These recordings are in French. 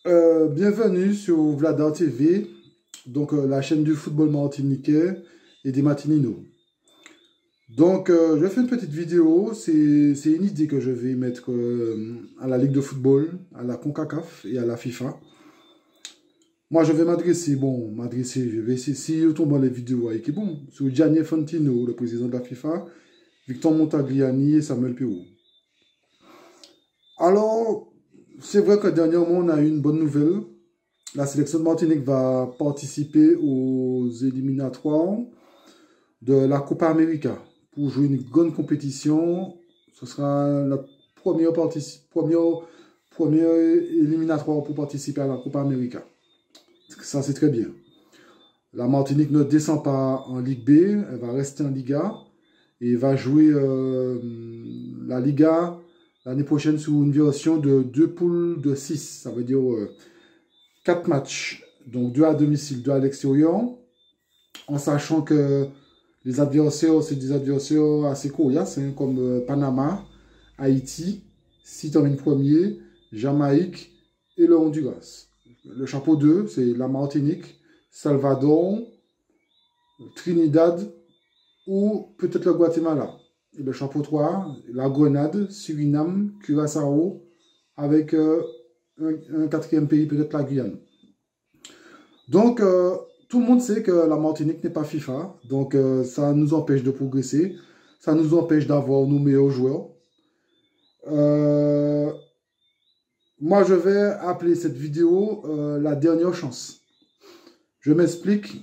Bienvenue sur Vladar TV, donc la chaîne du football martiniquais et des Martininos. Donc, je fais une petite vidéo, c'est une idée que je vais mettre à la Ligue de football, à la CONCACAF et à la FIFA. Moi, je vais je vais essayer, si je tombe dans les vidéos avec, sur Gianni Infantino, le président de la FIFA, Victor Montagliani et Samuel Pirou. Alors, c'est vrai que dernièrement, on a eu une bonne nouvelle. La sélection de Martinique va participer aux éliminatoires de la Copa América pour jouer une grande compétition. Ce sera la première éliminatoire pour participer à la Copa América. Ça, c'est très bien. La Martinique ne descend pas en Ligue B, elle va rester en Liga et va jouer la Liga l'année prochaine sous une version de 2 poules de 6. Ça veut dire 4 matchs, donc 2 à domicile, 2 à l'extérieur, en sachant que les adversaires, c'est des adversaires assez coriaces, hein, comme Panama, Haïti, si termine premier, Jamaïque et le Honduras. Le chapeau 2, c'est la Martinique, Salvador, Trinidad ou peut-être le Guatemala. Et le chapeau 3, la Grenade, Suriname, Curaçao, avec un quatrième pays, peut-être la Guyane. Donc, tout le monde sait que la Martinique n'est pas FIFA. Donc, ça nous empêche de progresser. Ça nous empêche d'avoir nos meilleurs joueurs. Moi, je vais appeler cette vidéo la dernière chance. Je m'explique.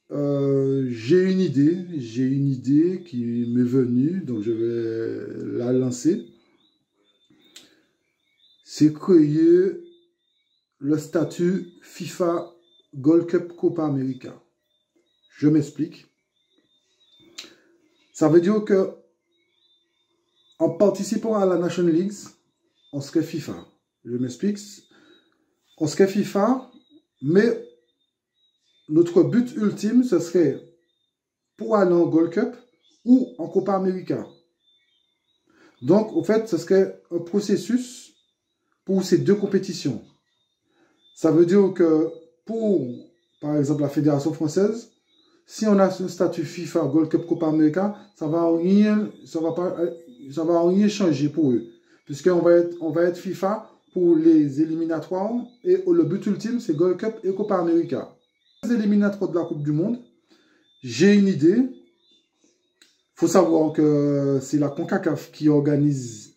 J'ai une idée qui m'est venue, donc je vais la lancer. C'est créer le statut FIFA Gold Cup Copa América. Je m'explique. Ça veut dire que en participant à la National League, on serait FIFA. Je m'explique. On serait FIFA, mais notre but ultime, ce serait pour aller en Gold Cup ou en Copa América. Donc, en fait, ce serait un processus pour ces deux compétitions. Ça veut dire que pour, par exemple, la Fédération française, si on a ce statut FIFA Gold Cup Copa América, ça va rien changer pour eux. Puisqu'on va être FIFA pour les éliminatoires et le but ultime, c'est Gold Cup et Copa América. Les éliminatoires de la Coupe du Monde, j'ai une idée. Il faut savoir que c'est la CONCACAF qui organise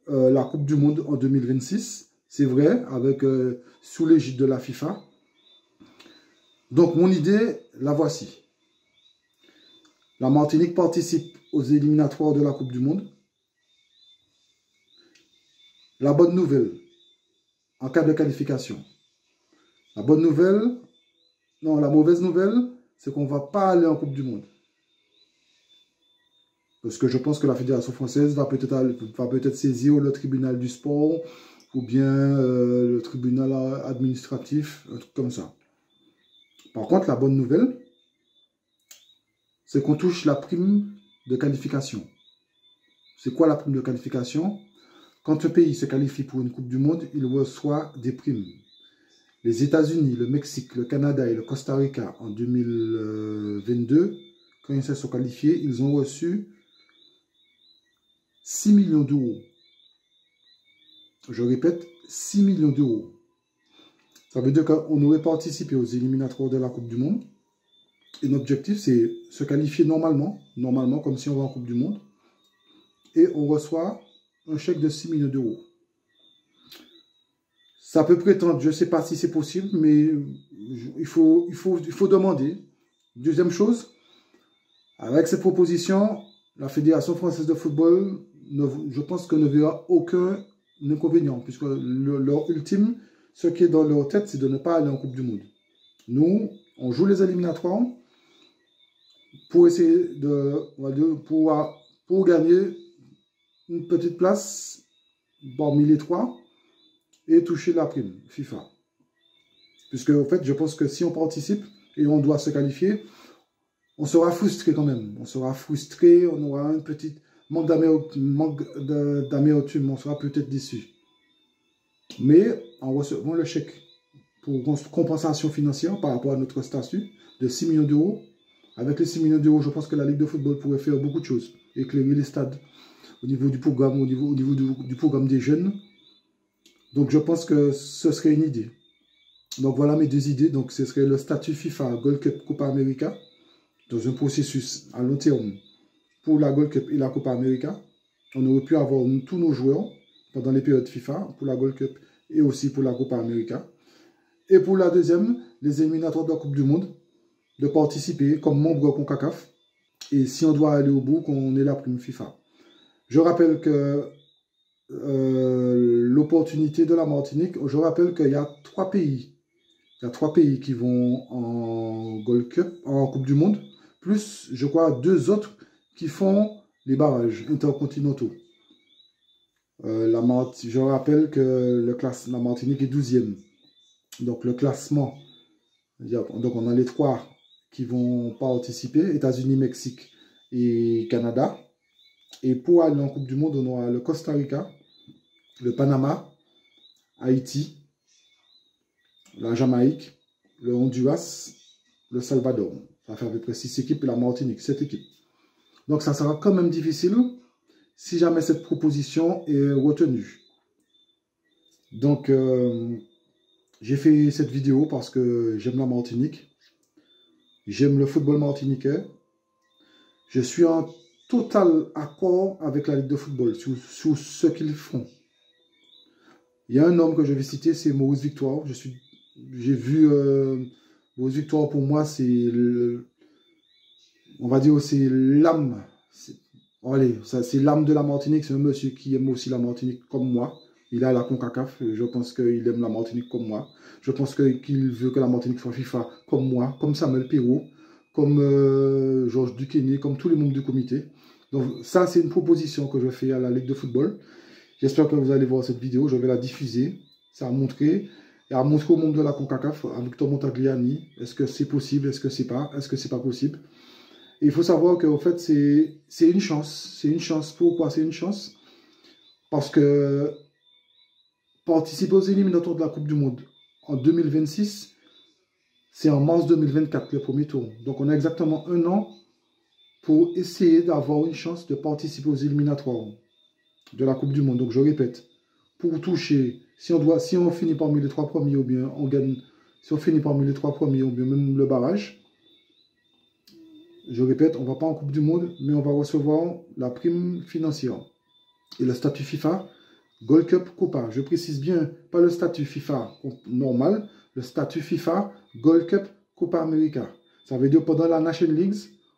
la Coupe du Monde en 2026. C'est vrai, avec sous l'égide de la FIFA. Donc, mon idée, la voici. La Martinique participe aux éliminatoires de la Coupe du Monde. La bonne nouvelle, en cas de qualification. La bonne nouvelle, non, la mauvaise nouvelle, c'est qu'on ne va pas aller en Coupe du Monde. Parce que je pense que la Fédération française va peut-être saisir le tribunal du sport ou bien le tribunal administratif, un truc comme ça. Par contre, la bonne nouvelle, c'est qu'on touche la prime de qualification. C'est quoi la prime de qualification? Quand un pays se qualifie pour une Coupe du Monde, il reçoit des primes. Les États-Unis, le Mexique, le Canada et le Costa Rica en 2022, quand ils se sont qualifiés, ils ont reçu 6 millions d'euros. Je répète, 6 millions d'euros. Ça veut dire qu'on aurait participé aux éliminatoires de la Coupe du Monde. Et notre objectif, c'est se qualifier normalement, comme si on va en Coupe du Monde. Et on reçoit un chèque de 6 millions d'euros. Ça peut prétendre, je ne sais pas si c'est possible, mais il faut demander. Deuxième chose, avec cette proposition, la Fédération française de football, je pense que ne verra aucun inconvénient, puisque leur ultime, ce qui est dans leur tête, c'est de ne pas aller en Coupe du Monde. Nous, on joue les éliminatoires pour essayer pour gagner une petite place parmi les trois et toucher la prime FIFA. Puisque, en fait, je pense que si on participe et on doit se qualifier, on sera frustré quand même. On sera frustré, on aura un petit manque d'amertume, on sera peut-être déçu. Mais en recevant le chèque pour compensation financière par rapport à notre statut de 6 millions d'euros, avec les 6 millions d'euros, je pense que la Ligue de football pourrait faire beaucoup de choses. Éclairer les stades au niveau du programme, au niveau du programme des jeunes. Donc je pense que ce serait une idée. Donc voilà mes deux idées. Donc ce serait le statut FIFA Gold Cup Copa América dans un processus à long terme pour la Gold Cup et la Copa América. On aurait pu avoir tous nos joueurs pendant les périodes FIFA pour la Gold Cup et aussi pour la Copa América. Et pour la deuxième, les éliminatoires de la Coupe du Monde, de participer comme membre CONCACAF. Et si on doit aller au bout, qu'on ait la prime FIFA. Je rappelle que l'opportunité de la Martinique, je rappelle qu'il y a 3 pays. Il y a 3 pays qui vont en Gold Cup, en Coupe du Monde, plus, je crois, 2 autres qui font les barrages intercontinentaux. Je rappelle que la Martinique est 12e. Donc le classement, donc on a les 3 qui vont participer, États-Unis, Mexique et Canada. Et pour aller en Coupe du Monde, on aura le Costa Rica, le Panama, Haïti, la Jamaïque, le Honduras, le Salvador. Ça fait à peu près 6 équipes et la Martinique, 7 équipes. Donc ça sera quand même difficile si jamais cette proposition est retenue. Donc j'ai fait cette vidéo parce que j'aime la Martinique. J'aime le football martiniquais. Je suis en total accord avec la Ligue de football sur ce qu'ils font. Il y a un homme que je vais citer, c'est Maurice Victoire. J'ai vu Maurice Victoire, pour moi, c'est, on va dire, c'est l'âme. Allez, c'est l'âme de la Martinique. C'est un monsieur qui aime aussi la Martinique comme moi. Il a la CONCACAF. Je pense qu'il aime la Martinique comme moi. Je pense qu'il veut que la Martinique soit FIFA comme moi, comme Samuel Perrault, comme Georges Duquesne, comme tous les membres du comité. Donc ça, c'est une proposition que je fais à la Ligue de football. J'espère que vous allez voir cette vidéo. Je vais la diffuser. Ça a montré. Et à montrer au monde de la CONCACAF, à Victor Montagliani, est-ce que c'est possible, est-ce que c'est pas possible. Et il faut savoir qu'en fait, c'est une chance. C'est une chance. Pourquoi c'est une chance? Parce que participer aux éliminatoires de la Coupe du Monde en 2026, c'est en mars 2024, le premier tour. Donc on a exactement 1 an pour essayer d'avoir une chance de participer aux éliminatoires de la Coupe du Monde. Donc je répète, pour toucher, si on finit parmi les 3 premiers ou bien on gagne, si on finit parmi les 3 premiers ou bien même le barrage, je répète, on ne va pas en Coupe du Monde, mais on va recevoir la prime financière. Et le statut FIFA, Gold Cup Copa. Je précise bien, pas le statut FIFA normal, le statut FIFA Gold Cup Copa América. Ça veut dire pendant la Nation League,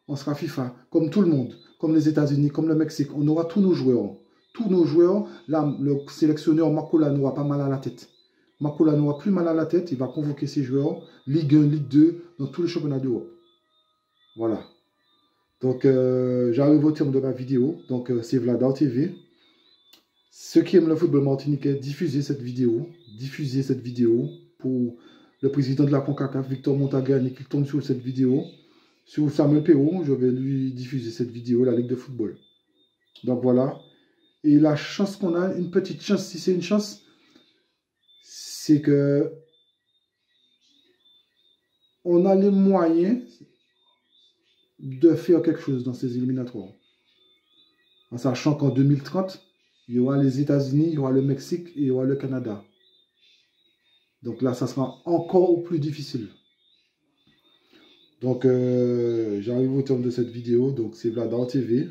on sera FIFA, comme tout le monde, comme les États-Unis, comme le Mexique. On aura tous nos joueurs. Tous nos joueurs, là, le sélectionneur Makola n'aura pas mal à la tête. Makola n'aura plus mal à la tête, il va convoquer ses joueurs, Ligue 1, Ligue 2, dans tous les championnats d'Europe. Voilà. Donc, j'arrive au terme de ma vidéo. Donc, c'est Vladar TV. Ceux qui aiment le football martiniquais, diffusez cette vidéo. Diffusez cette vidéo pour le président de la CONCACAF, Victor Montagliani, qui tombe sur cette vidéo. Sur Samuel Perrault, je vais lui diffuser cette vidéo, la Ligue de football. Donc, voilà. Et la chance qu'on a, une petite chance, si c'est une chance, c'est que on a les moyens de faire quelque chose dans ces éliminatoires. En sachant qu'en 2030, il y aura les États-Unis, il y aura le Mexique et il y aura le Canada. Donc là, ça sera encore plus difficile. Donc, j'arrive au terme de cette vidéo. Donc, c'est Vladar TV.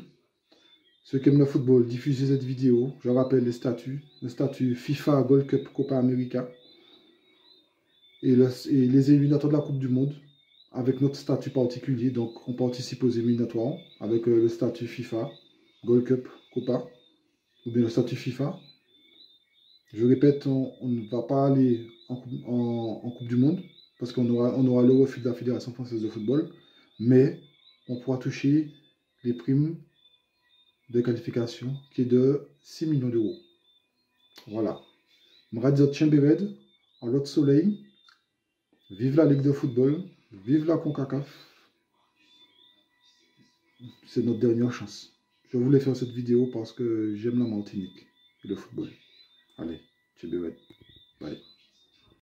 Ceux qui aiment le football, diffusez cette vidéo. Je rappelle les statuts. Le statut FIFA Gold Cup Copa América. Et les éliminatoires de la Coupe du Monde. Avec notre statut particulier. Donc, on participe aux éliminatoires. Avec le statut FIFA Gold Cup Copa. Ou bien le statut FIFA. Je répète, on ne va pas aller en Coupe du Monde. Parce qu'on aura le refus de la Fédération française de football. Mais on pourra toucher les primes de qualification qui est de 6 millions d'euros. Voilà. Mradzot Chembered, en lot de soleil. Vive la Ligue de football. Vive la CONCACAF. C'est notre dernière chance. Je voulais faire cette vidéo parce que j'aime la Martinique et le football. Allez, Chembered. Bye.